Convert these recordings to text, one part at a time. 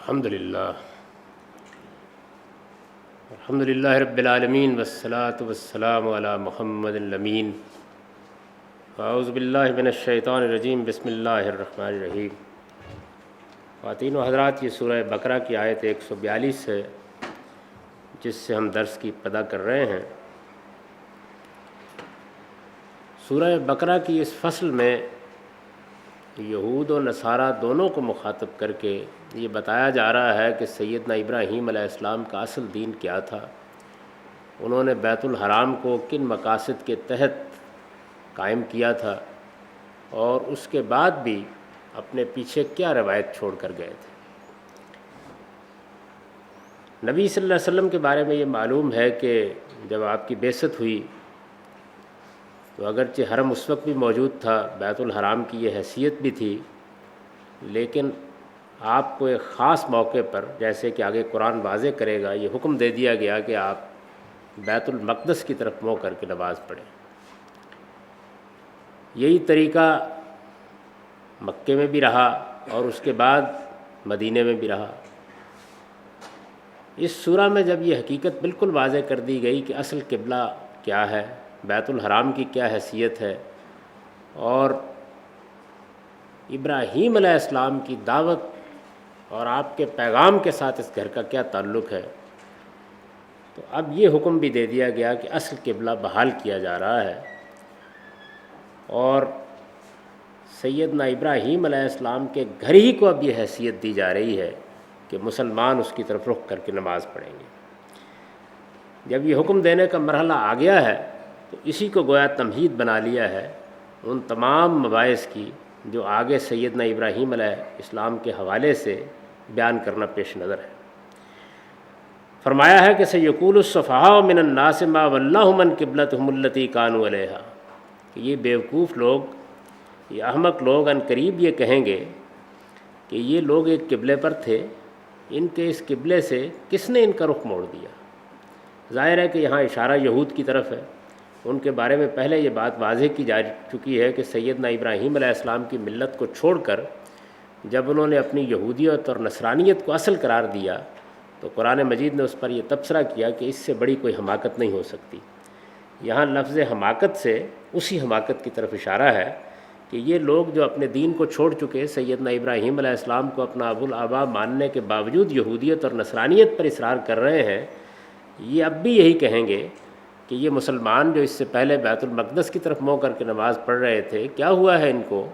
الحمد للہ رب العالمین والصلاة والسلام علی محمد الامین اعوذ باللہ من الشیطان الرجیم بسم اللہ الرحمن الرحیم۔ خواتین و حضرات، یہ سورہ بقرہ کی آیت 142 ہے جس سے ہم درس کی ابتدا کر رہے ہیں۔ سورہ بقرہ کی اس فصل میں یہود و نصارہ دونوں کو مخاطب کر کے یہ بتایا جا رہا ہے کہ سیدنا ابراہیم علیہ السلام کا اصل دین کیا تھا، انہوں نے بیت الحرام کو کن مقاصد کے تحت قائم کیا تھا، اور اس کے بعد بھی اپنے پیچھے کیا روایت چھوڑ کر گئے تھے۔ نبی صلی اللہ علیہ وسلم کے بارے میں یہ معلوم ہے کہ جب آپ کی بعثت ہوئی تو اگرچہ حرم اس وقت بھی موجود تھا، بیت الحرام کی یہ حیثیت بھی تھی، لیکن آپ کو ایک خاص موقع پر، جیسے کہ آگے قرآن واضح کرے گا، یہ حکم دے دیا گیا کہ آپ بیت المقدس کی طرف منہ کر کے نماز پڑھیں۔ یہی طریقہ مکے میں بھی رہا اور اس کے بعد مدینے میں بھی رہا۔ اس سورہ میں جب یہ حقیقت بالکل واضح کر دی گئی کہ اصل قبلہ کیا ہے، بیت الحرام کی کیا حیثیت ہے، اور ابراہیم علیہ السلام کی دعوت اور آپ کے پیغام کے ساتھ اس گھر کا کیا تعلق ہے، تو اب یہ حکم بھی دے دیا گیا کہ اصل قبلہ بحال کیا جا رہا ہے، اور سیدنا ابراہیم علیہ السلام کے گھر ہی کو اب یہ حیثیت دی جا رہی ہے کہ مسلمان اس کی طرف رخ کر کے نماز پڑھیں گے۔ جب یہ حکم دینے کا مرحلہ آ گیا ہے تو اسی کو گویا تمہید بنا لیا ہے ان تمام مباحث کی جو آگے سیدنا ابراہیم علیہ السلام کے حوالے سے بیان کرنا پیش نظر ہے۔ فرمایا ہے کہ سیقول السفہاء من الناس ما ولاھم عن قبلتہم التی کانوا علیہا، کہ یہ بیوقوف لوگ، یہ احمق لوگ عن قریب یہ کہیں گے کہ یہ لوگ ایک قبلے پر تھے، ان کے اس قبلے سے کس نے ان کا رخ موڑ دیا۔ ظاہر ہے کہ یہاں اشارہ یہود کی طرف ہے۔ ان کے بارے میں پہلے یہ بات واضح کی جا چکی ہے کہ سیدنا ابراہیم علیہ السلام کی ملت کو چھوڑ کر جب انہوں نے اپنی یہودیت اور نصرانیت کو اصل قرار دیا تو قرآن مجید نے اس پر یہ تبصرہ کیا کہ اس سے بڑی کوئی حماقت نہیں ہو سکتی۔ یہاں لفظ حماقت سے اسی حماقت کی طرف اشارہ ہے کہ یہ لوگ جو اپنے دین کو چھوڑ چکے، سیدنا ابراہیم علیہ السلام کو اپنا ابو الآباء ماننے کے باوجود یہودیت اور نصرانیت پر اصرار کر رہے ہیں، یہ اب بھی یہی کہیں گے کہ یہ مسلمان جو اس سے پہلے بیت المقدس کی طرف منہ کر کے نماز پڑھ رہے تھے، کیا ہوا ہے ان کو،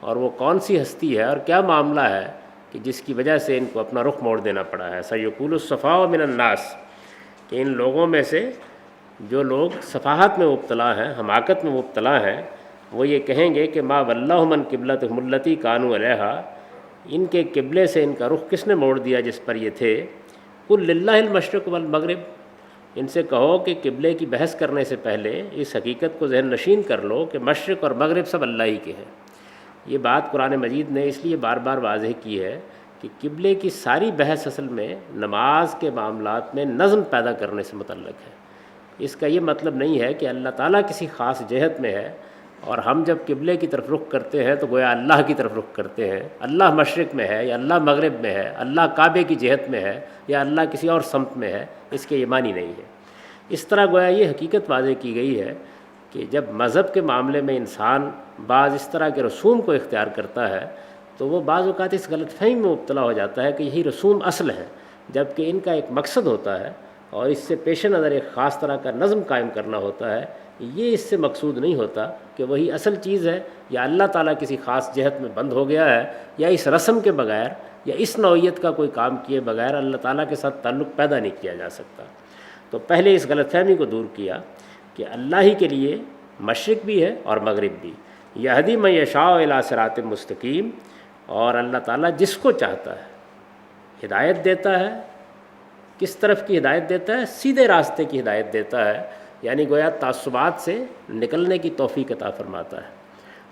اور وہ کون سی ہستی ہے اور کیا معاملہ ہے کہ جس کی وجہ سے ان کو اپنا رخ موڑ دینا پڑا ہے۔ سیقول السفہاء من الناس، کہ ان لوگوں میں سے جو لوگ سفاہت میں مبتلا ہیں، حماقت میں مبتلا ہیں، وہ یہ کہیں گے کہ ما ولاھم عن قبلتہم التی کانوا علیہا، ان کے قبلے سے ان کا رخ کس نے موڑ دیا جس پر یہ تھے۔ قل للہ المشرق والمغرب، ان سے کہو کہ قبلے کی بحث کرنے سے پہلے اس حقیقت کو ذہن نشین کر لو کہ مشرق اور مغرب سب اللہ ہی کے ہیں۔ یہ بات قرآن مجید نے اس لیے بار بار واضح کی ہے کہ قبلے کی ساری بحث اصل میں نماز کے معاملات میں نظم پیدا کرنے سے متعلق ہے۔ اس کا یہ مطلب نہیں ہے کہ اللہ تعالیٰ کسی خاص جہت میں ہے اور ہم جب قبلے کی طرف رخ کرتے ہیں تو گویا اللہ کی طرف رخ کرتے ہیں، اللہ مشرق میں ہے یا اللہ مغرب میں ہے، اللہ کعبے کی جہت میں ہے یا اللہ کسی اور سمت میں ہے، اس کے یہ معنی نہیں ہے۔ اس طرح گویا یہ حقیقت واضح کی گئی ہے کہ جب مذہب کے معاملے میں انسان بعض اس طرح کے رسوم کو اختیار کرتا ہے تو وہ بعض اوقات اس غلط فہمی میں مبتلا ہو جاتا ہے کہ یہی رسوم اصل ہیں، جبکہ ان کا ایک مقصد ہوتا ہے اور اس سے پیش نظر ایک خاص طرح کا نظم قائم کرنا ہوتا ہے۔ یہ اس سے مقصود نہیں ہوتا کہ وہی اصل چیز ہے، یا اللہ تعالیٰ کسی خاص جہت میں بند ہو گیا ہے، یا اس رسم کے بغیر یا اس نوعیت کا کوئی کام کیے بغیر اللہ تعالیٰ کے ساتھ تعلق پیدا نہیں کیا جا سکتا۔ تو پہلے اس غلط فہمی کو دور کیا کہ اللہ ہی کے لیے مشرق بھی ہے اور مغرب بھی، یہدی من یشاء الی صراط مستقیم، اور اللہ تعالیٰ جس کو چاہتا ہے ہدایت دیتا ہے۔ کس طرف کی ہدایت دیتا ہے؟ سیدھے راستے کی ہدایت دیتا ہے، یعنی گویا تعصبات سے نکلنے کی توفیق عطا فرماتا ہے،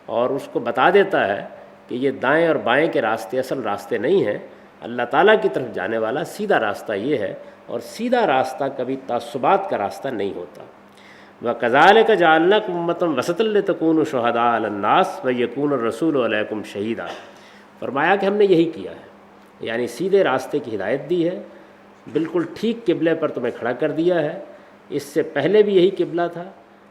اور اس کو بتا دیتا ہے کہ یہ دائیں اور بائیں کے راستے اصل راستے نہیں ہیں، اللہ تعالیٰ کی طرف جانے والا سیدھا راستہ یہ ہے، اور سیدھا راستہ کبھی تعصبات کا راستہ نہیں ہوتا۔ وَكَذَلِكَ جَعَلْنَاكُمْ أُمَّةً وَسَطًا لِتَكُونُوا شُهَدَاءَ عَلَى النَّاسِ وَيَكُونَ الرَّسُولُ عَلَيْكُمْ شَهِيدًا۔ فرمایا کہ ہم نے یہی کیا ہے یعنی سیدھے راستے کی ہدایت دی ہے، بالکل ٹھیک قبلے پر تمہیں کھڑا کر دیا ہے۔ اس سے پہلے بھی یہی قبلہ تھا،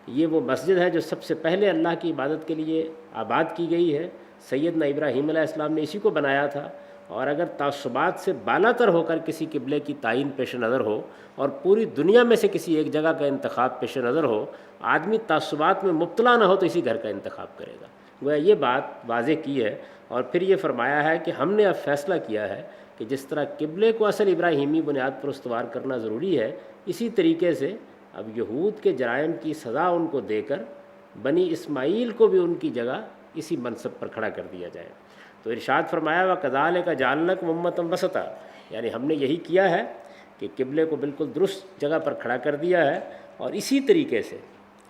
یہ وہ مسجد ہے جو سب سے پہلے اللہ کی عبادت کے لیے آباد کی گئی ہے، سیدنا ابراہیم علیہ السلام نے اسی کو بنایا تھا۔ اور اگر تعصبات سے بالا تر ہو کر کسی قبلے کی تعین پیش نظر ہو اور پوری دنیا میں سے کسی ایک جگہ کا انتخاب پیش نظر ہو، آدمی تعصبات میں مبتلا نہ ہو تو اسی گھر کا انتخاب کرے گا۔ گویا یہ بات واضح کی ہے، اور پھر یہ فرمایا ہے کہ ہم نے اب فیصلہ کیا ہے کہ جس طرح قبلے کو اصل ابراہیمی بنیاد پر استوار کرنا ضروری ہے، اسی طریقے سے اب یہود کے جرائم کی سزا ان کو دے کر بنی اسماعیل کو بھی ان کی جگہ اسی منصب پر کھڑا کر دیا جائے۔ تو ارشاد فرمایا وَكَذَلِكَ جَعَلْنَاكُمْ أُمَّةً وَسَطًا، یعنی ہم نے یہی کیا ہے کہ قبلے کو بالکل درست جگہ پر کھڑا کر دیا ہے، اور اسی طریقے سے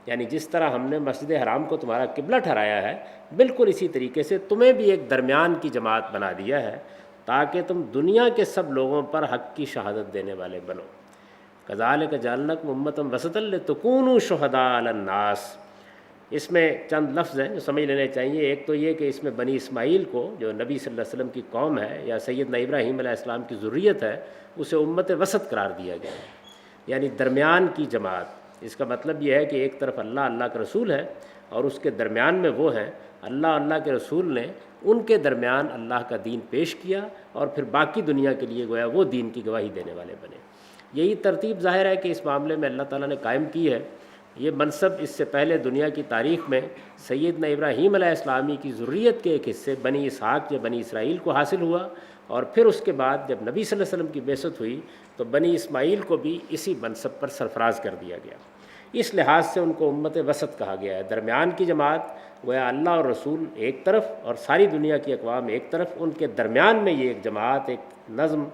یعنی جس طرح ہم نے مسجد حرام کو تمہارا قبلہ ٹھہرایا ہے، بالکل اسی طریقے سے تمہیں بھی ایک درمیان کی جماعت بنا دیا ہے تاکہ تم دنیا کے سب لوگوں پر حق کی شہادت دینے والے بنو۔ كَذَلِكَ جَعَلْنَاكُمْ أُمَّةً وَسَطًا لِتَكُونُوا شُهَدَاءَ عَلَى النَّاسِ۔ اس میں چند لفظ ہیں جو سمجھ لینے چاہیے۔ ایک تو یہ کہ اس میں بنی اسماعیل کو، جو نبی صلی اللہ علیہ وسلم کی قوم ہے یا سیدنا ابراہیم علیہ السلام کی ذریت ہے، اسے امت وسط قرار دیا گیا ہے، یعنی درمیان کی جماعت۔ اس کا مطلب یہ ہے کہ ایک طرف اللہ، اللہ کا رسول ہے، اور اس کے درمیان میں وہ ہیں اللہ، اللہ کے رسول نے ان کے درمیان اللہ کا دین پیش کیا، اور پھر باقی دنیا کے لیے گویا وہ دین کی گواہی دینے والے بنے۔ یہی ترتیب ظاہر ہے کہ اس معاملے میں اللہ تعالیٰ نے قائم کی ہے۔ یہ منصب اس سے پہلے دنیا کی تاریخ میں سیدنا ابراہیم علیہ السلامی کی ذریت کے ایک حصے بنی اسحاق یا بنی اسرائیل کو حاصل ہوا، اور پھر اس کے بعد جب نبی صلی اللہ علیہ وسلم کی بعثت ہوئی تو بنی اسماعیل کو بھی اسی منصب پر سرفراز کر دیا گیا۔ اس لحاظ سے ان کو امت وسط کہا گیا ہے، درمیان کی جماعت۔ گویا اللہ اور رسول ایک طرف اور ساری دنیا کی اقوام ایک طرف، ان کے درمیان میں یہ ایک جماعت، ایک نظم،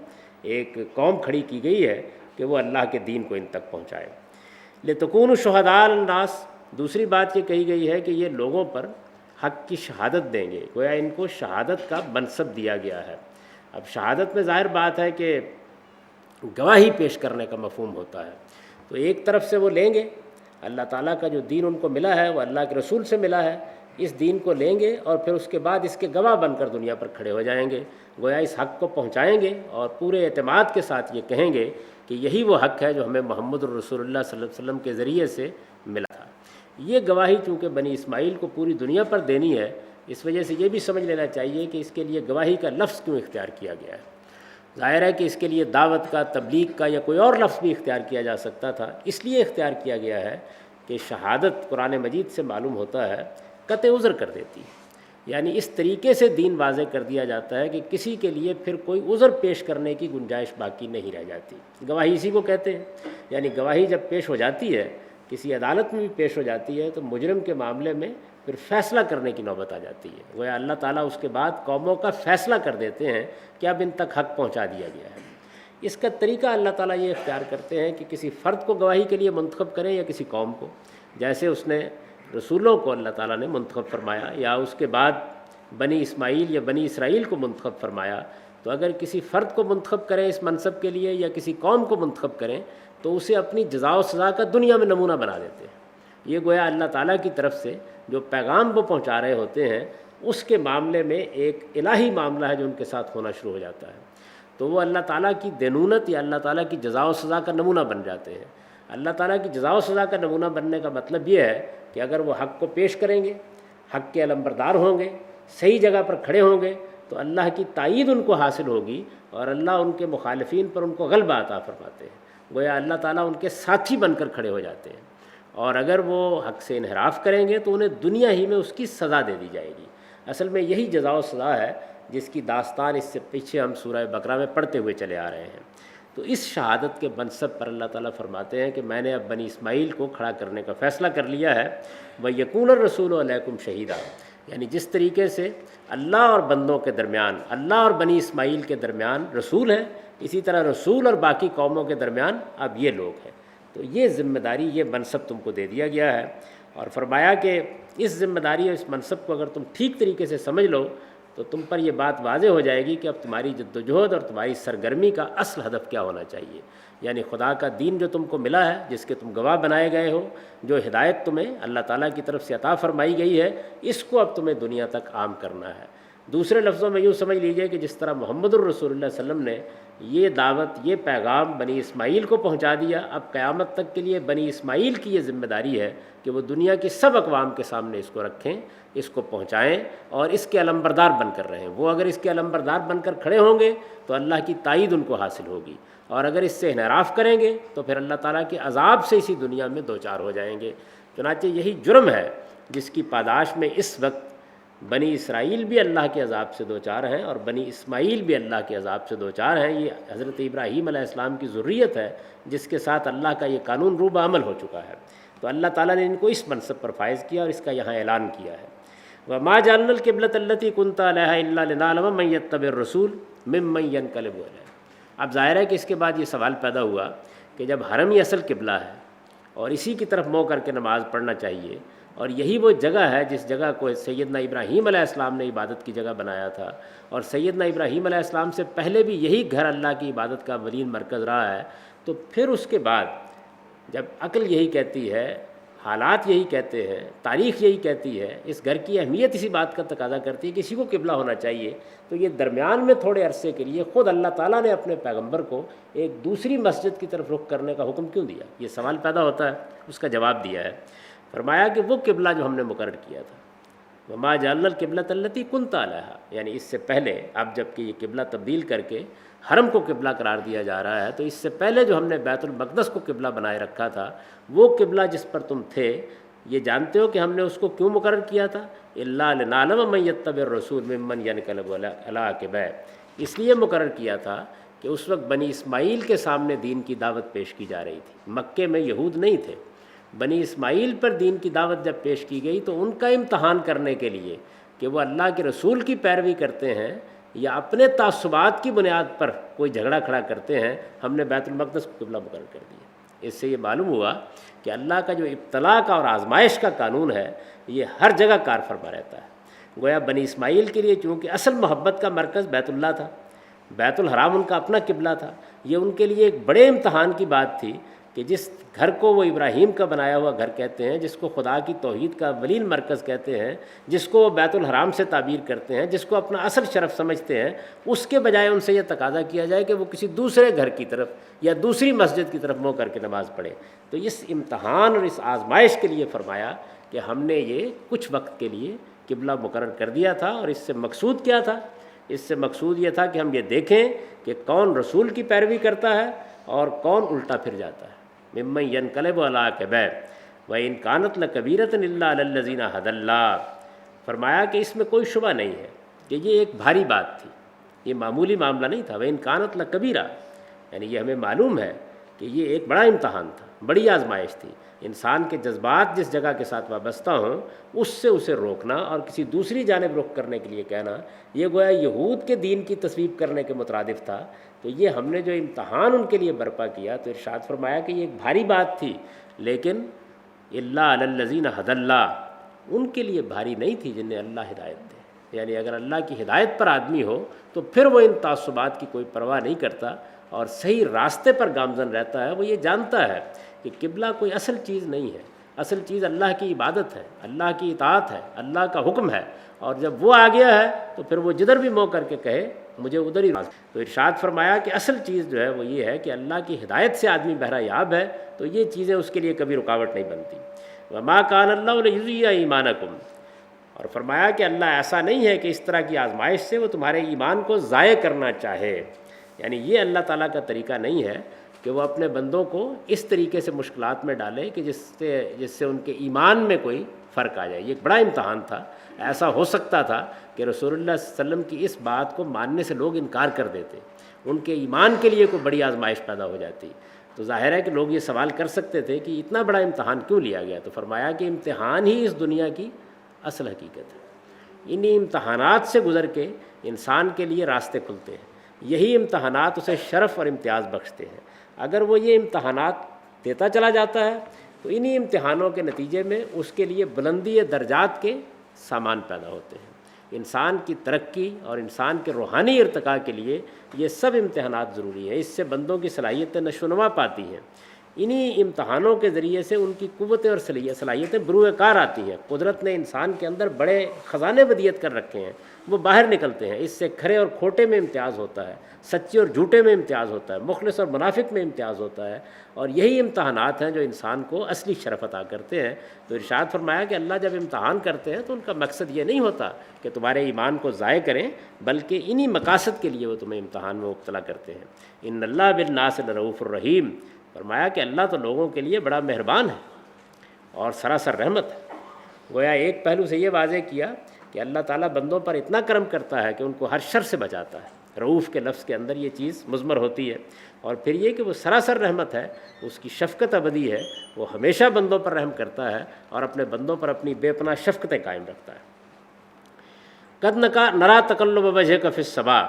ایک قوم کھڑی کی گئی ہے کہ وہ اللہ کے دین کو ان تک پہنچائے۔ لِتَكُونُوا شُهَدَاءَ عَلَى النَّاسِ، دوسری بات یہ کہی گئی ہے کہ یہ لوگوں پر حق کی شہادت دیں گے، گویا ان کو شہادت کا منصب دیا گیا ہے۔ اب شہادت میں ظاہر بات ہے کہ گواہی پیش کرنے کا مفہوم ہوتا ہے، تو ایک طرف سے وہ لیں گے اللہ تعالیٰ کا جو دین ان کو ملا ہے، وہ اللہ کے رسول سے ملا ہے، اس دین کو لیں گے اور پھر اس کے بعد اس کے گواہ بن کر دنیا پر کھڑے ہو جائیں گے، گویا اس حق کو پہنچائیں گے اور پورے اعتماد کے ساتھ یہ کہیں گے کہ یہی وہ حق ہے جو ہمیں محمد الرسول اللہ صلی اللہ علیہ وسلم کے ذریعے سے ملا تھا۔ یہ گواہی چونکہ بنی اسماعیل کو پوری دنیا پر دینی ہے، اس وجہ سے یہ بھی سمجھ لینا چاہیے کہ اس کے لیے گواہی کا لفظ کیوں اختیار کیا گیا ہے۔ ظاہر ہے کہ اس کے لیے دعوت کا، تبلیغ کا یا کوئی اور لفظ بھی اختیار کیا جا سکتا تھا، اس لیے اختیار کیا گیا ہے کہ شہادت قرآن مجید سے معلوم ہوتا ہے قطع عذر کر دیتی ہے، یعنی اس طریقے سے دین واضح کر دیا جاتا ہے کہ کسی کے لیے پھر کوئی عذر پیش کرنے کی گنجائش باقی نہیں رہ جاتی۔ گواہی اسی کو کہتے ہیں، یعنی گواہی جب پیش ہو جاتی ہے، کسی عدالت میں بھی پیش ہو جاتی ہے، تو مجرم کے معاملے میں پھر فیصلہ کرنے کی نوبت آ جاتی ہے، گویا اللہ تعالیٰ اس کے بعد قوموں کا فیصلہ کر دیتے ہیں کہ اب ان تک حق پہنچا دیا گیا ہے۔ اس کا طریقہ اللہ تعالیٰ یہ اختیار کرتے ہیں کہ کسی فرد کو گواہی کے لیے منتخب کریں یا کسی قوم کو، جیسے اس نے رسولوں کو اللہ تعالیٰ نے منتخب فرمایا، یا اس کے بعد بنی اسماعیل یا بنی اسرائیل کو منتخب فرمایا۔ تو اگر کسی فرد کو منتخب کریں اس منصب کے لیے یا کسی قوم کو منتخب کریں تو اسے اپنی جزا و سزا کا دنیا میں نمونہ بنا دیتے ہیں۔ یہ گویا اللہ تعالیٰ کی طرف سے جو پیغام وہ پہنچا رہے ہوتے ہیں اس کے معاملے میں ایک الہی معاملہ ہے جو ان کے ساتھ ہونا شروع ہو جاتا ہے، تو وہ اللہ تعالیٰ کی دینونت یا اللہ تعالیٰ کی جزا و سزا کا نمونہ بن جاتے ہیں۔ اللہ تعالیٰ کی جزا و سزا کا نمونہ بننے کا مطلب یہ ہے کہ اگر وہ حق کو پیش کریں گے، حق کے علمبردار ہوں گے، صحیح جگہ پر کھڑے ہوں گے، تو اللہ کی تائید ان کو حاصل ہوگی اور اللہ ان کے مخالفین پر ان کو غلبہ عطا فرماتے ہیں، گویا اللہ تعالیٰ ان کے ساتھی بن کر کھڑے ہو جاتے ہیں۔ اور اگر وہ حق سے انحراف کریں گے تو انہیں دنیا ہی میں اس کی سزا دے دی جائے گی۔ اصل میں یہی جزا و سزا ہے جس کی داستان اس سے پیچھے ہم سورہ بقرہ میں پڑھتے ہوئے چلے آ رہے ہیں۔ تو اس شہادت کے منصب پر اللہ تعالیٰ فرماتے ہیں کہ میں نے اب بنی اسماعیل کو کھڑا کرنے کا فیصلہ کر لیا ہے، وَيَكُونَ الرَّسُولُ عَلَيْكُمْ شَهِيدًا، یعنی جس طریقے سے اللہ اور بندوں کے درمیان، اللہ اور بنی اسماعیل کے درمیان رسول ہیں، اسی طرح رسول اور باقی قوموں کے درمیان اب یہ لوگ ہیں۔ تو یہ ذمہ داری، یہ منصب تم کو دے دیا گیا ہے، اور فرمایا کہ اس ذمہ داری اور اس منصب کو اگر تم ٹھیک طریقے سے سمجھ لو تو تم پر یہ بات واضح ہو جائے گی کہ اب تمہاری جدوجہد اور تمہاری سرگرمی کا اصل ہدف کیا ہونا چاہیے، یعنی خدا کا دین جو تم کو ملا ہے، جس کے تم گواہ بنائے گئے ہو، جو ہدایت تمہیں اللہ تعالیٰ کی طرف سے عطا فرمائی گئی ہے، اس کو اب تمہیں دنیا تک عام کرنا ہے۔ دوسرے لفظوں میں یوں سمجھ لیجئے کہ جس طرح محمد الرسول اللہ صلی اللہ علیہ وسلم نے یہ دعوت، یہ پیغام بنی اسماعیل کو پہنچا دیا، اب قیامت تک کے لیے بنی اسماعیل کی یہ ذمہ داری ہے کہ وہ دنیا کی سب اقوام کے سامنے اس کو رکھیں، اس کو پہنچائیں اور اس کے علمبردار بن کر رہیں۔ وہ اگر اس کے علمبردار بن کر کھڑے ہوں گے تو اللہ کی تائید ان کو حاصل ہوگی، اور اگر اس سے انحراف کریں گے تو پھر اللہ تعالیٰ کے عذاب سے اسی دنیا میں دوچار ہو جائیں گے۔ چنانچہ یہی جرم ہے جس کی پاداش میں اس وقت بنی اسرائیل بھی اللہ کے عذاب سے دوچار ہیں اور بنی اسماعیل بھی اللہ کے عذاب سے دوچار ہیں۔ یہ حضرت ابراہیم علیہ السلام کی ذریت ہے جس کے ساتھ اللہ کا یہ قانون روب عمل ہو چکا ہے، تو اللہ تعالیٰ نے ان کو اس منصب پر فائز کیا اور اس کا یہاں اعلان کیا ہے۔ وَمَا جَعَلْنَا الْقِبْلَةَ الَّتِي كُنْتَ عَلَيْهَا إِلَّا لِنَعْلَمَ مَن يَتَّبِعُ الرَّسُولَ مِمَّن يَنقَلِبُ عَلَيْهِ۔ اب ظاہر ہے کہ اس کے بعد یہ سوال پیدا ہوا کہ جب حرم ہی اصل قبلہ ہے اور اسی کی طرف منہ کر کے نماز پڑھنا چاہیے، اور یہی وہ جگہ ہے جس جگہ کو سیدنا ابراہیم علیہ السلام نے عبادت کی جگہ بنایا تھا، اور سیدنا ابراہیم علیہ السلام سے پہلے بھی یہی گھر اللہ کی عبادت کا اولین مرکز رہا ہے، تو پھر اس کے بعد جب عقل یہی کہتی ہے، حالات یہی کہتے ہیں، تاریخ یہی کہتی ہے، اس گھر کی اہمیت اسی بات کا تقاضا کرتی ہے کہ کسی کو قبلہ ہونا چاہیے، تو یہ درمیان میں تھوڑے عرصے کے لیے خود اللہ تعالیٰ نے اپنے پیغمبر کو ایک دوسری مسجد کی طرف رخ کرنے کا حکم کیوں دیا؟ یہ سوال پیدا ہوتا ہے، اس کا جواب دیا ہے، فرمایا کہ وہ قبلہ جو ہم نے مقرر کیا تھا، وَمَا جَعَلْنَا الْقِبْلَةَ الَّتِي كُنْتَ عَلَيْهَا، یعنی اس سے پہلے، اب جب کہ یہ قبلہ تبدیل کر کے حرم کو قبلہ قرار دیا جا رہا ہے، تو اس سے پہلے جو ہم نے بیت المقدس کو قبلہ بنائے رکھا تھا، وہ قبلہ جس پر تم تھے، یہ جانتے ہو کہ ہم نے اس کو کیوں مقرر کیا تھا؟ إِلَّا لِنَعْلَمَ مَن يَتَّبِعُ الرَّسُولَ مِمَّن يَنقَلِبُ عَلَىٰ عَقِبَیْهِ، اس لیے مقرر کیا تھا کہ اس وقت بنی اسماعیل کے سامنے دین کی دعوت پیش کی جا رہی تھی، مکے میں یہود نہیں تھے، بنی اسماعیل پر دین کی دعوت جب پیش کی گئی تو ان کا امتحان کرنے کے لیے کہ وہ اللہ کے رسول کی پیروی کرتے ہیں یا اپنے تعصبات کی بنیاد پر کوئی جھگڑا کھڑا کرتے ہیں، ہم نے بیت المقدس کو قبلہ مقرر کر دیا۔ اس سے یہ معلوم ہوا کہ اللہ کا جو ابتلاء کا اور آزمائش کا قانون ہے یہ ہر جگہ کار فرما رہتا ہے۔ گویا بنی اسماعیل کے لیے چونکہ اصل محبت کا مرکز بیت اللہ تھا، بیت الحرام ان کا اپنا قبلہ تھا، یہ ان کے لیے ایک بڑے امتحان کی بات تھی کہ جس گھر کو وہ ابراہیم کا بنایا ہوا گھر کہتے ہیں، جس کو خدا کی توحید کا اولین مرکز کہتے ہیں، جس کو وہ بیت الحرام سے تعبیر کرتے ہیں، جس کو اپنا اصل شرف سمجھتے ہیں، اس کے بجائے ان سے یہ تقاضا کیا جائے کہ وہ کسی دوسرے گھر کی طرف یا دوسری مسجد کی طرف منہ کر کے نماز پڑھے۔ تو اس امتحان اور اس آزمائش کے لیے فرمایا کہ ہم نے یہ کچھ وقت کے لیے قبلہ مقرر کر دیا تھا، اور اس سے مقصود کیا تھا؟ اس سے مقصود یہ تھا کہ ہم یہ دیکھیں کہ کون رسول کی پیروی کرتا ہے اور کون الٹا پھر جاتا ہے۔ ممن ينقلب على عقبیہ وإن كانت لكبیرۃ إلا على الذین هدى اللہ، فرمایا کہ اس میں کوئی شبہ نہیں ہے کہ یہ ایک بھاری بات تھی، یہ معمولی معاملہ نہیں تھا۔ وإن كانت لكبیرہ، یعنی یہ ہمیں معلوم ہے کہ یہ ایک بڑا امتحان تھا، بڑی آزمائش تھی۔ انسان کے جذبات جس جگہ کے ساتھ وابستہ ہوں اس سے اسے روکنا اور کسی دوسری جانب رخ کرنے کے لیے کہنا، یہ گویا یہود کے دین کی تصویب کرنے کے مترادف تھا۔ تو یہ ہم نے جو امتحان ان کے لیے برپا کیا، تو ارشاد فرمایا کہ یہ ایک بھاری بات تھی، لیکن الا علی الذین ھدی اللہ، ان کے لیے بھاری نہیں تھی جنہیں اللہ ہدایت دے۔ یعنی اگر اللہ کی ہدایت پر آدمی ہو تو پھر وہ ان تعصبات کی کوئی پرواہ نہیں کرتا اور صحیح راستے پر گامزن رہتا ہے۔ وہ یہ جانتا ہے کہ قبلہ کوئی اصل چیز نہیں ہے، اصل چیز اللہ کی عبادت ہے، اللہ کی اطاعت ہے، اللہ کا حکم ہے، اور جب وہ آ گیا ہے تو پھر وہ جدھر بھی منہ کر کے کہے مجھے ادھر ہی۔ تو ارشاد فرمایا کہ اصل چیز جو ہے وہ یہ ہے کہ اللہ کی ہدایت سے آدمی بہرہ یاب ہے، تو یہ چیزیں اس کے لیے کبھی رکاوٹ نہیں بنتی۔ وما کان اللہ لیضیع ایمانکم، اور فرمایا کہ اللہ ایسا نہیں ہے کہ اس طرح کی آزمائش سے وہ تمہارے ایمان کو ضائع کرنا چاہے۔ یعنی یہ اللہ تعالیٰ کا طریقہ نہیں ہے کہ وہ اپنے بندوں کو اس طریقے سے مشکلات میں ڈالے کہ جس سے ان کے ایمان میں کوئی فرق آ جائے۔ یہ ایک بڑا امتحان تھا۔ ایسا ہو سکتا تھا کہ رسول اللہ صلی اللہ علیہ وسلم کی اس بات کو ماننے سے لوگ انکار کر دیتے، ان کے ایمان کے لیے کوئی بڑی آزمائش پیدا ہو جاتی۔ تو ظاہر ہے کہ لوگ یہ سوال کر سکتے تھے کہ اتنا بڑا امتحان کیوں لیا گیا؟ تو فرمایا کہ امتحان ہی اس دنیا کی اصل حقیقت ہے۔ انہی امتحانات سے گزر کے انسان کے لیے راستے کھلتے ہیں، یہی امتحانات اسے شرف اور امتیاز بخشتے ہیں۔ اگر وہ یہ امتحانات دیتا چلا جاتا ہے تو انہی امتحانوں کے نتیجے میں اس کے لیے بلندی درجات کے سامان پیدا ہوتے ہیں۔ انسان کی ترقی اور انسان کے روحانی ارتقاء کے لیے یہ سب امتحانات ضروری ہیں۔ اس سے بندوں کی صلاحیتیں نشو و نما پاتی ہیں۔ انہی امتحانوں کے ذریعے سے ان کی قوتیں اور صلاحیتیں بروئے کار آتی ہیں۔ قدرت نے انسان کے اندر بڑے خزانے ودیت کر رکھے ہیں، وہ باہر نکلتے ہیں۔ اس سے کھرے اور کھوٹے میں امتیاز ہوتا ہے، سچے اور جھوٹے میں امتیاز ہوتا ہے، مخلص اور منافق میں امتیاز ہوتا ہے، اور یہی امتحانات ہیں جو انسان کو اصلی شرف عطا کرتے ہیں۔ تو ارشاد فرمایا کہ اللہ جب امتحان کرتے ہیں تو ان کا مقصد یہ نہیں ہوتا کہ تمہارے ایمان کو ضائع کریں، بلکہ انہی مقاصد کے لیے وہ تمہیں امتحان میں مبتلا کرتے ہیں۔ ان اللہ بالناس لرؤوف الرحیم، فرمایا کہ اللہ تو لوگوں کے لیے بڑا مہربان ہے اور سراسر رحمت ہے۔ گویا ایک پہلو سے یہ واضح کیا کہ اللہ تعالیٰ بندوں پر اتنا کرم کرتا ہے کہ ان کو ہر شر سے بچاتا ہے۔ رؤوف کے لفظ کے اندر یہ چیز مضمر ہوتی ہے، اور پھر یہ کہ وہ سراسر رحمت ہے، اس کی شفقت ابدی ہے، وہ ہمیشہ بندوں پر رحم کرتا ہے اور اپنے بندوں پر اپنی بے پناہ شفقتیں قائم رکھتا ہے۔ قد نرا تقلب وجہک فی السماء،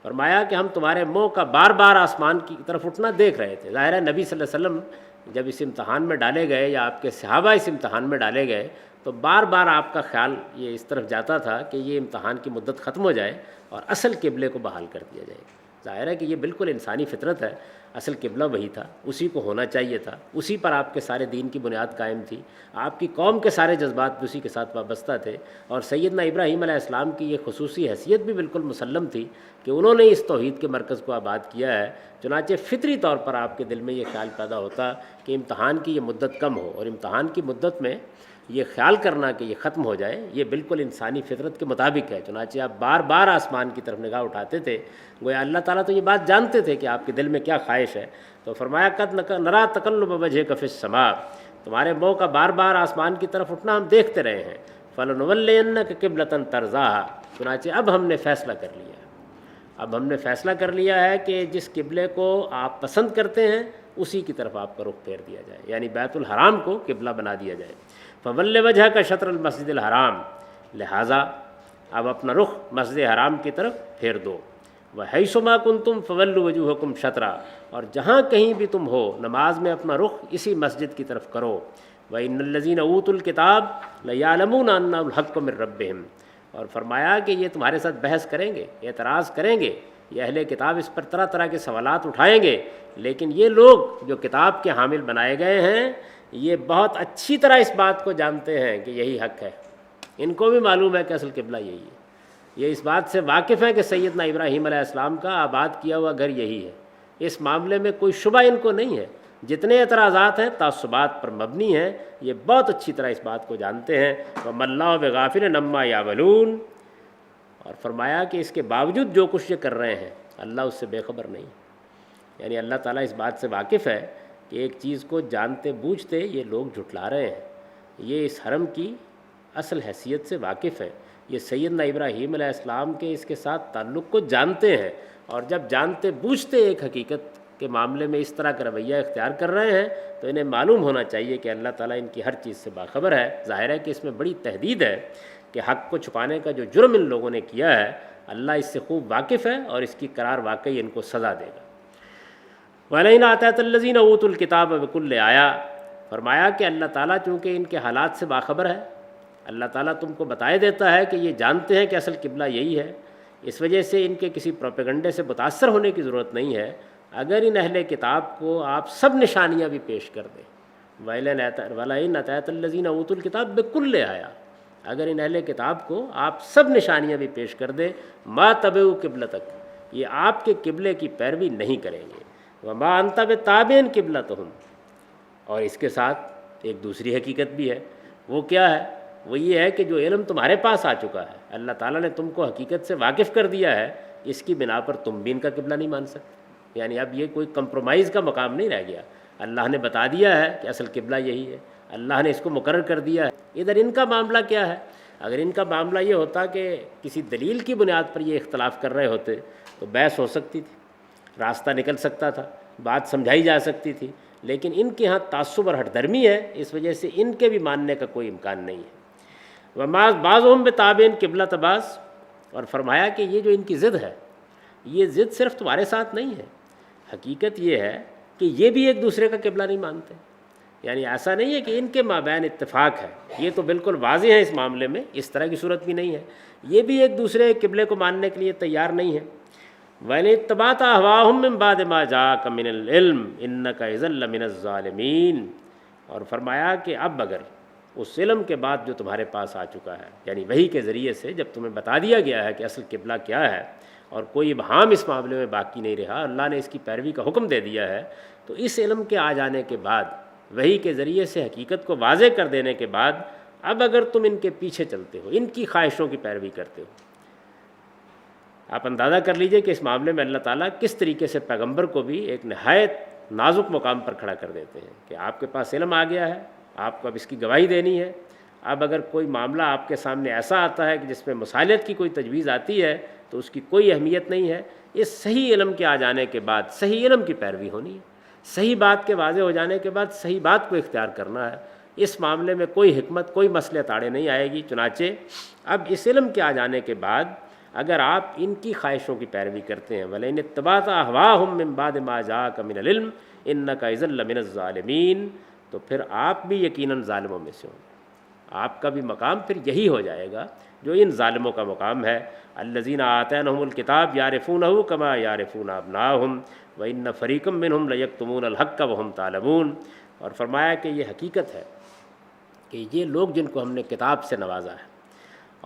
فرمایا کہ ہم تمہارے منہ کا بار بار آسمان کی طرف اٹھنا دیکھ رہے تھے۔ ظاہر ہے نبی صلی اللہ علیہ وسلم جب اس امتحان میں ڈالے گئے یا آپ کے صحابہ اس امتحان میں ڈالے گئے تو بار بار آپ کا خیال یہ اس طرف جاتا تھا کہ یہ امتحان کی مدت ختم ہو جائے اور اصل قبلے کو بحال کر دیا جائے۔ ظاہر ہے کہ یہ بالکل انسانی فطرت ہے، اصل قبلہ وہی تھا، اسی کو ہونا چاہیے تھا، اسی پر آپ کے سارے دین کی بنیاد قائم تھی، آپ کی قوم کے سارے جذبات بھی اسی کے ساتھ وابستہ تھے، اور سیدنا ابراہیم علیہ السلام کی یہ خصوصی حیثیت بھی بالکل مسلم تھی کہ انہوں نے اس توحید کے مرکز کو آباد کیا ہے۔ چنانچہ فطری طور پر آپ کے دل میں یہ خیال پیدا ہوتا کہ امتحان کی یہ مدت کم ہو، اور امتحان کی مدت میں یہ خیال کرنا کہ یہ ختم ہو جائے یہ بالکل انسانی فطرت کے مطابق ہے۔ چنانچہ آپ بار بار آسمان کی طرف نگاہ اٹھاتے تھے، گویا اللہ تعالیٰ تو یہ بات جانتے تھے کہ آپ کے دل میں کیا خواہش ہے۔ تو فرمایا قد نرا تقلب وجہک فی السماء، تمہارے منہ کا بار بار آسمان کی طرف اٹھنا ہم دیکھتے رہے ہیں۔ فلنولینک قبلۃ ترضاھا، چنانچہ اب ہم نے فیصلہ کر لیا ہے، اب ہم نے فیصلہ کر لیا ہے کہ جس قبلے کو آپ پسند کرتے ہیں اسی کی طرف آپ کا رخ پھیر دیا جائے، یعنی بیت الحرام کو قبلہ بنا دیا جائے۔ فول وجہک شطر المسجد الحرام، لہٰذا اب اپنا رخ مسجد حرام کی طرف پھیر دو۔ وحیث ما کنتم فولوا وجوہکم شطرا، اور جہاں کہیں بھی تم ہو نماز میں اپنا رخ اسی مسجد کی طرف کرو۔ وإن الذین اوتوا الکتاب لیعلمون انہ الحق من ربہم، اور فرمایا کہ یہ تمہارے ساتھ بحث کریں گے، اعتراض کریں گے، یہ اہل کتاب اس پر طرح طرح کے سوالات اٹھائیں گے، لیکن یہ لوگ جو کتاب کے حامل بنائے گئے ہیں یہ بہت اچھی طرح اس بات کو جانتے ہیں کہ یہی حق ہے، ان کو بھی معلوم ہے کہ اصل قبلہ یہی ہے، یہ اس بات سے واقف ہے کہ سیدنا ابراہیم علیہ السلام کا آباد کیا ہوا گھر یہی ہے، اس معاملے میں کوئی شبہ ان کو نہیں ہے۔ جتنے اعتراضات ہیں تعصبات پر مبنی ہیں، یہ بہت اچھی طرح اس بات کو جانتے ہیں۔ وَمَا اللَّهُ بِغَافِلٍ عَمَّا يَعْمَلُونَ، اور فرمایا کہ اس کے باوجود جو کچھ یہ کر رہے ہیں اللہ اس سے بے خبر نہیں، یعنی اللہ تعالیٰ اس بات سے واقف ہے کہ ایک چیز کو جانتے بوجھتے یہ لوگ جھٹلا رہے ہیں، یہ اس حرم کی اصل حیثیت سے واقف ہے، یہ سیدنا ابراہیم علیہ السلام کے اس کے ساتھ تعلق کو جانتے ہیں، اور جب جانتے بوجھتے ایک حقیقت کے معاملے میں اس طرح کا رویہ اختیار کر رہے ہیں تو انہیں معلوم ہونا چاہیے کہ اللہ تعالیٰ ان کی ہر چیز سے باخبر ہے۔ ظاہر ہے کہ اس میں بڑی تہدید ہے کہ حق کو چھپانے کا جو جرم ان لوگوں نے کیا ہے اللہ اس سے خوب واقف ہے اور اس کی قرار واقعی ان کو سزا دے گا۔ وَلَئِنْ آتَاكَ الَّذِينَ أُوتُوا الْكِتَابَ بِكُلِّ آیَةٍ، فرمایا کہ اللہ تعالیٰ چونکہ ان کے حالات سے باخبر ہے، اللہ تعالیٰ تم کو بتائے دیتا ہے کہ یہ جانتے ہیں کہ اصل قبلہ یہی ہے، اس وجہ سے ان کے کسی پروپیگنڈے سے متاثر ہونے کی ضرورت نہیں ہے۔ اگر ان اہل کتاب کو آپ سب نشانیاں بھی پیش کر دیں، وَلَئِنْ آتَاكَ الَّذِينَ أُوتُوا الْكِتَابَ بِكُلِّ آیَةٍ، اگر ان اہل کتاب کو آپ سب نشانیاں بھی پیش کر دیں، مَا تَبِعُوا قِبْلَتَكَ، یہ آپ کے قبلے کی پیروی نہیں کریں گے، وَمَا أَنْتَ بِتَابِعٍ قِبْلَتَهُمْ، اور اس کے ساتھ ایک دوسری حقیقت بھی ہے، وہ کیا ہے؟ وہ یہ ہے کہ جو علم تمہارے پاس آ چکا ہے، اللہ تعالیٰ نے تم کو حقیقت سے واقف کر دیا ہے، اس کی بنا پر تم بھی ان کا قبلہ نہیں مان سکتے، یعنی اب یہ کوئی کمپرومائز کا مقام نہیں رہ گیا، اللہ نے بتا دیا ہے کہ اصل قبلہ یہی ہے، اللہ نے اس کو مقرر کر دیا ہے۔ ادھر ان کا معاملہ کیا ہے؟ اگر ان کا معاملہ یہ ہوتا کہ کسی دلیل کی بنیاد پر یہ اختلاف کر رہے ہوتے تو بحث ہو سکتی تھی، راستہ نکل سکتا تھا، بات سمجھائی جا سکتی تھی، لیکن ان کے ہاں تعصب اور ہٹ درمی ہے، اس وجہ سے ان کے بھی ماننے کا کوئی امکان نہیں ہے۔ بعضهم بتابعٍ قبلۃ بعض، اور فرمایا کہ یہ جو ان کی ضد ہے یہ ضد صرف تمہارے ساتھ نہیں ہے، حقیقت یہ ہے کہ یہ بھی ایک دوسرے کا قبلہ نہیں مانتے، یعنی ایسا نہیں ہے کہ ان کے مابین اتفاق ہے، یہ تو بالکل واضح ہے اس معاملے میں، اس طرح کی صورت بھی نہیں ہے، یہ بھی ایک دوسرے قبلے کو ماننے کے لیے تیار نہیں ہے۔ وَإِنِ اتَّبَعْتَ أَهْوَاءَهُم مِّن بَعْدِ مَا جَاءَكَ مِنَ الْعِلْمِ إِنَّكَ إِذًا لَّمِنَ الظَّالِمِينَ۔ اور فرمایا کہ اب اگر اس علم کے بعد جو تمہارے پاس آ چکا ہے، یعنی وحی کے ذریعے سے جب تمہیں بتا دیا گیا ہے کہ اصل قبلہ کیا ہے اور کوئی ابہام اس معاملے میں باقی نہیں رہا، اللہ نے اس کی پیروی کا حکم دے دیا ہے، تو اس علم کے آ جانے کے بعد، وحی کے ذریعے سے حقیقت کو واضح کر دینے کے بعد، اب اگر تم ان کے پیچھے چلتے ہو، ان کی خواہشوں کی پیروی کرتے ہو، آپ اندازہ کر لیجئے کہ اس معاملے میں اللہ تعالیٰ کس طریقے سے پیغمبر کو بھی ایک نہایت نازک مقام پر کھڑا کر دیتے ہیں کہ آپ کے پاس علم آ گیا ہے، آپ کو اب اس کی گواہی دینی ہے۔ اب اگر کوئی معاملہ آپ کے سامنے ایسا آتا ہے کہ جس میں مصالحت کی کوئی تجویز آتی ہے تو اس کی کوئی اہمیت نہیں ہے، اس صحیح علم کے آ جانے کے بعد صحیح علم کی پیروی ہونی ہے، صحیح بات کے واضح ہو جانے کے بعد صحیح بات کو اختیار کرنا ہے۔ اس معاملے میں کوئی حکمت، کوئی مصلحت آڑے نہیں آئے گی۔ چنانچہ اب اس علم کے آ جانے کے بعد اگر آپ ان کی خواہشوں کی پیروی کرتے ہیں، وَلَئِنِ اتَّبَعْتَ أَهْوَاءَهُم مِّن بَعْدِ مَا جَاءَكَ مِنَ الْعِلْمِ إِنَّكَ إِذًا لَّمِنَ الظَّالِمِينَ، تو پھر آپ بھی یقیناً ظالموں میں سے ہوں گے۔ آپ کا بھی مقام پھر یہی ہو جائے گا جو ان ظالموں کا مقام ہے۔ الَّذِينَ آتَيْنَاهُمُ الْكِتَابَ يَعْرِفُونَهُ كَمَا يَعْرِفُونَ أَبْنَاءَهُمْ وَإِنَّ فَرِيقًا مِّنْهُمْ لَيَكْتُمُونَ الْحَقَّ وَهُمْ تعلمون۔ اور فرمایا کہ یہ حقیقت ہے کہ یہ لوگ جن کو ہم نے کتاب سے نوازا ہے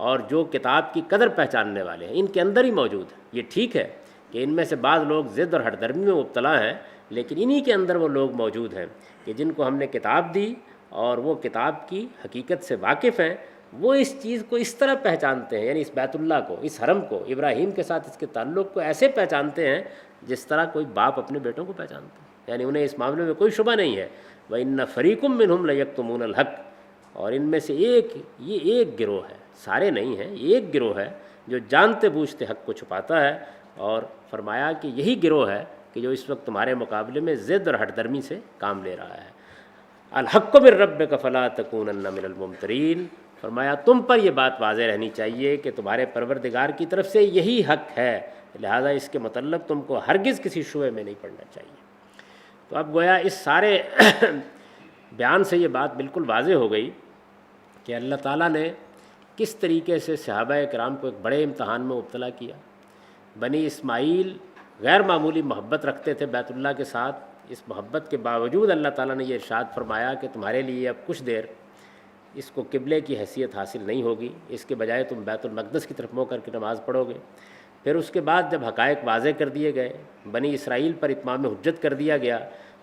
اور جو کتاب کی قدر پہچاننے والے ہیں، ان کے اندر ہی موجود ہے۔ یہ ٹھیک ہے کہ ان میں سے بعض لوگ ضد اور ہٹ درمی میں مبتلا ہیں، لیکن انہی کے اندر وہ لوگ موجود ہیں کہ جن کو ہم نے کتاب دی اور وہ کتاب کی حقیقت سے واقف ہیں، وہ اس چیز کو اس طرح پہچانتے ہیں، یعنی اس بیت اللہ کو، اس حرم کو، ابراہیم کے ساتھ اس کے تعلق کو ایسے پہچانتے ہیں جس طرح کوئی باپ اپنے بیٹوں کو پہچانتا ہے، یعنی انہیں اس معاملے میں کوئی شبہ نہیں ہے۔ وَإِنَّ فَرِيقٌ مِّنْهُمْ لَيَكْتُمُونَ الْحَقَّ، اور ان میں سے یہ ایک گروہ ہے، سارے نہیں ہیں، ایک گروہ ہے جو جانتے بوجھتے حق کو چھپاتا ہے۔ اور فرمایا کہ یہی گروہ ہے کہ جو اس وقت تمہارے مقابلے میں ضد اور ہٹ درمی سے کام لے رہا ہے۔ الحق من ربک فلا تکونن من الممترین، فرمایا تم پر یہ بات واضح رہنی چاہیے کہ تمہارے پروردگار کی طرف سے یہی حق ہے، لہذا اس کے متعلق تم کو ہرگز کسی شبہے میں نہیں پڑنا چاہیے۔ تو اب گویا اس سارے بیان سے یہ بات بالکل واضح ہو گئی کہ اللہ تعالیٰ نے کس طریقے سے صحابہ کرام کو ایک بڑے امتحان میں مبتلا کیا۔ بنی اسماعیل غیر معمولی محبت رکھتے تھے بیت اللہ کے ساتھ، اس محبت کے باوجود اللہ تعالیٰ نے یہ ارشاد فرمایا کہ تمہارے لیے اب کچھ دیر اس کو قبلے کی حیثیت حاصل نہیں ہوگی، اس کے بجائے تم بیت المقدس کی طرف منہ کر کے نماز پڑھو گے۔ پھر اس کے بعد جب حقائق واضح کر دیے گئے، بنی اسرائیل پر اتمام حجت کر دیا گیا،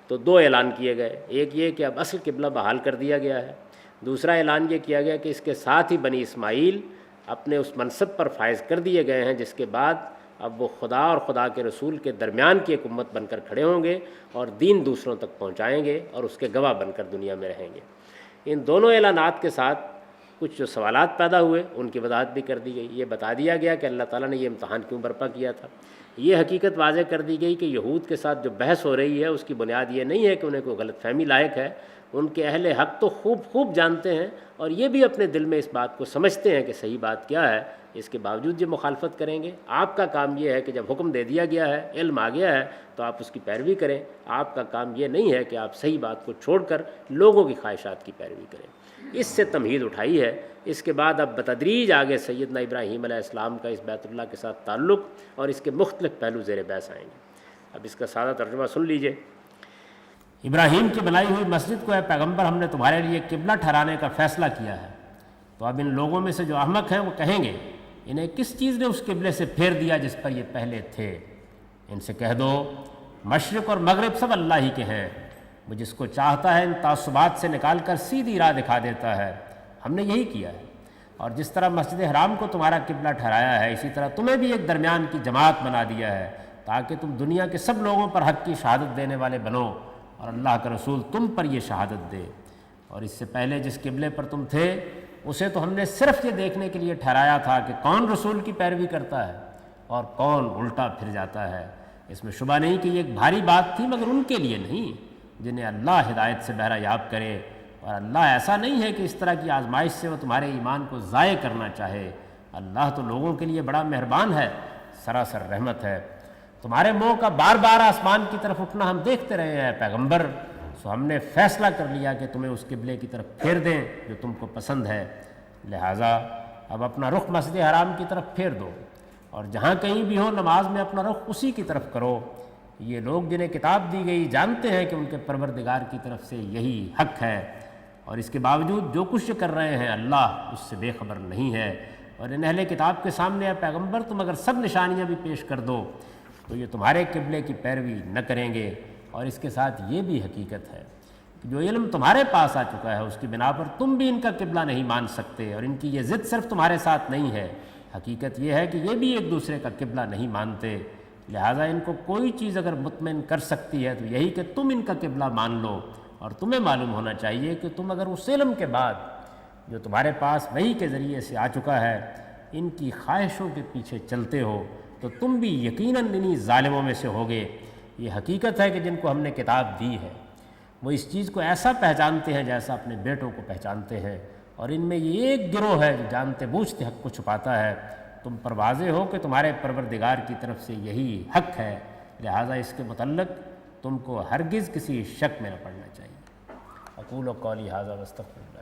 تو دو اعلان کیے گئے، ایک یہ کہ اب اصل قبلہ بحال کر دیا گیا ہے، دوسرا اعلان یہ کیا گیا کہ اس کے ساتھ ہی بنی اسماعیل اپنے اس منصب پر فائز کر دیے گئے ہیں جس کے بعد اب وہ خدا اور خدا کے رسول کے درمیان کی ایک امت بن کر کھڑے ہوں گے اور دین دوسروں تک پہنچائیں گے اور اس کے گواہ بن کر دنیا میں رہیں گے۔ ان دونوں اعلانات کے ساتھ کچھ جو سوالات پیدا ہوئے ان کی وضاحت بھی کر دی گئی۔ یہ بتا دیا گیا کہ اللہ تعالیٰ نے یہ امتحان کیوں برپا کیا تھا۔ یہ حقیقت واضح کر دی گئی کہ یہود کے ساتھ جو بحث ہو رہی ہے اس کی بنیاد یہ نہیں ہے کہ انہیں کوئی غلط فہمی لاحق ہے، ان کے اہل حق تو خوب جانتے ہیں اور یہ بھی اپنے دل میں اس بات کو سمجھتے ہیں کہ صحیح بات کیا ہے، اس کے باوجود یہ مخالفت کریں گے۔ آپ کا کام یہ ہے کہ جب حکم دے دیا گیا ہے، علم آ گیا ہے، تو آپ اس کی پیروی کریں۔ آپ کا کام یہ نہیں ہے کہ آپ صحیح بات کو چھوڑ کر لوگوں کی خواہشات کی پیروی کریں۔ اس سے تمہید اٹھائی ہے۔ اس کے بعد اب بتدریج آگے سیدنا ابراہیم علیہ السلام کا اس بیت اللہ کے ساتھ تعلق اور اس کے مختلف پہلو زیر بحث آئیں گے۔ اب اس کا سادہ ترجمہ سن لیجئے۔ ابراہیم کی بنائی ہوئی مسجد کو اے پیغمبر ہم نے تمہارے لیے قبلہ ٹھہرانے کا فیصلہ کیا ہے۔ تو اب ان لوگوں میں سے جو احمق ہیں وہ کہیں گے انہیں کس چیز نے اس قبلے سے پھیر دیا جس پر یہ پہلے تھے؟ ان سے کہہ دو مشرق اور مغرب سب اللہ ہی کے ہیں، وہ جس کو چاہتا ہے ان تعصبات سے نکال کر سیدھی راہ دکھا دیتا ہے۔ ہم نے یہی کیا ہے، اور جس طرح مسجد حرام کو تمہارا قبلہ ٹھہرایا ہے اسی طرح تمہیں بھی ایک درمیان کی جماعت بنا دیا ہے تاکہ تم دنیا کے سب لوگوں پر حق کی شہادت دینے والے بنو اور اللہ کا رسول تم پر یہ شہادت دے۔ اور اس سے پہلے جس قبلے پر تم تھے اسے تو ہم نے صرف یہ دیکھنے کے لیے ٹھہرایا تھا کہ کون رسول کی پیروی کرتا ہے اور کون الٹا پھر جاتا ہے۔ اس میں شبہ نہیں کہ یہ ایک بھاری بات تھی، مگر ان کے لیے نہیں جنہیں اللہ ہدایت سے بہرہ یاب کرے، اور اللہ ایسا نہیں ہے کہ اس طرح کی آزمائش سے وہ تمہارے ایمان کو ضائع کرنا چاہے۔ اللہ تو لوگوں کے لیے بڑا مہربان ہے، سراسر رحمت ہے۔ تمہارے منہ کا بار بار آسمان کی طرف اٹھنا ہم دیکھتے رہے ہیں پیغمبر، سو ہم نے فیصلہ کر لیا کہ تمہیں اس قبلے کی طرف پھیر دیں جو تم کو پسند ہے، لہٰذا اب اپنا رخ مسجد حرام کی طرف پھیر دو اور جہاں کہیں بھی ہو نماز میں اپنا رخ اسی کی طرف کرو۔ یہ لوگ جنہیں کتاب دی گئی جانتے ہیں کہ ان کے پروردگار کی طرف سے یہی حق ہے، اور اس کے باوجود جو کچھ کر رہے ہیں اللہ اس سے بے خبر نہیں ہے۔ اور ان اہل کتاب کے سامنے اے پیغمبر تم اگر سب نشانیاں بھی پیش کر دو تو یہ تمہارے قبلے کی پیروی نہ کریں گے، اور اس کے ساتھ یہ بھی حقیقت ہے کہ جو علم تمہارے پاس آ چکا ہے اس کی بنا پر تم بھی ان کا قبلہ نہیں مان سکتے، اور ان کی یہ ضد صرف تمہارے ساتھ نہیں ہے، حقیقت یہ ہے کہ یہ بھی ایک دوسرے کا قبلہ نہیں مانتے۔ لہٰذا ان کو کوئی چیز اگر مطمئن کر سکتی ہے تو یہی کہ تم ان کا قبلہ مان لو، اور تمہیں معلوم ہونا چاہیے کہ تم اگر اس علم کے بعد جو تمہارے پاس وحی کے ذریعے سے آ چکا ہے ان کی خواہشوں کے پیچھے چلتے ہو تو تم بھی یقیناً انہی ظالموں میں سے ہوگے۔ یہ حقیقت ہے کہ جن کو ہم نے کتاب دی ہے وہ اس چیز کو ایسا پہچانتے ہیں جیسا اپنے بیٹوں کو پہچانتے ہیں، اور ان میں یہ ایک گروہ ہے جو جانتے بوجھتے حق کو چھپاتا ہے۔ تم پر واضح ہو کہ تمہارے پروردگار کی طرف سے یہی حق ہے، لہٰذا اس کے متعلق تم کو ہرگز کسی شک میں نہ پڑنا چاہیے۔ اقول قولی ھذا واستغفر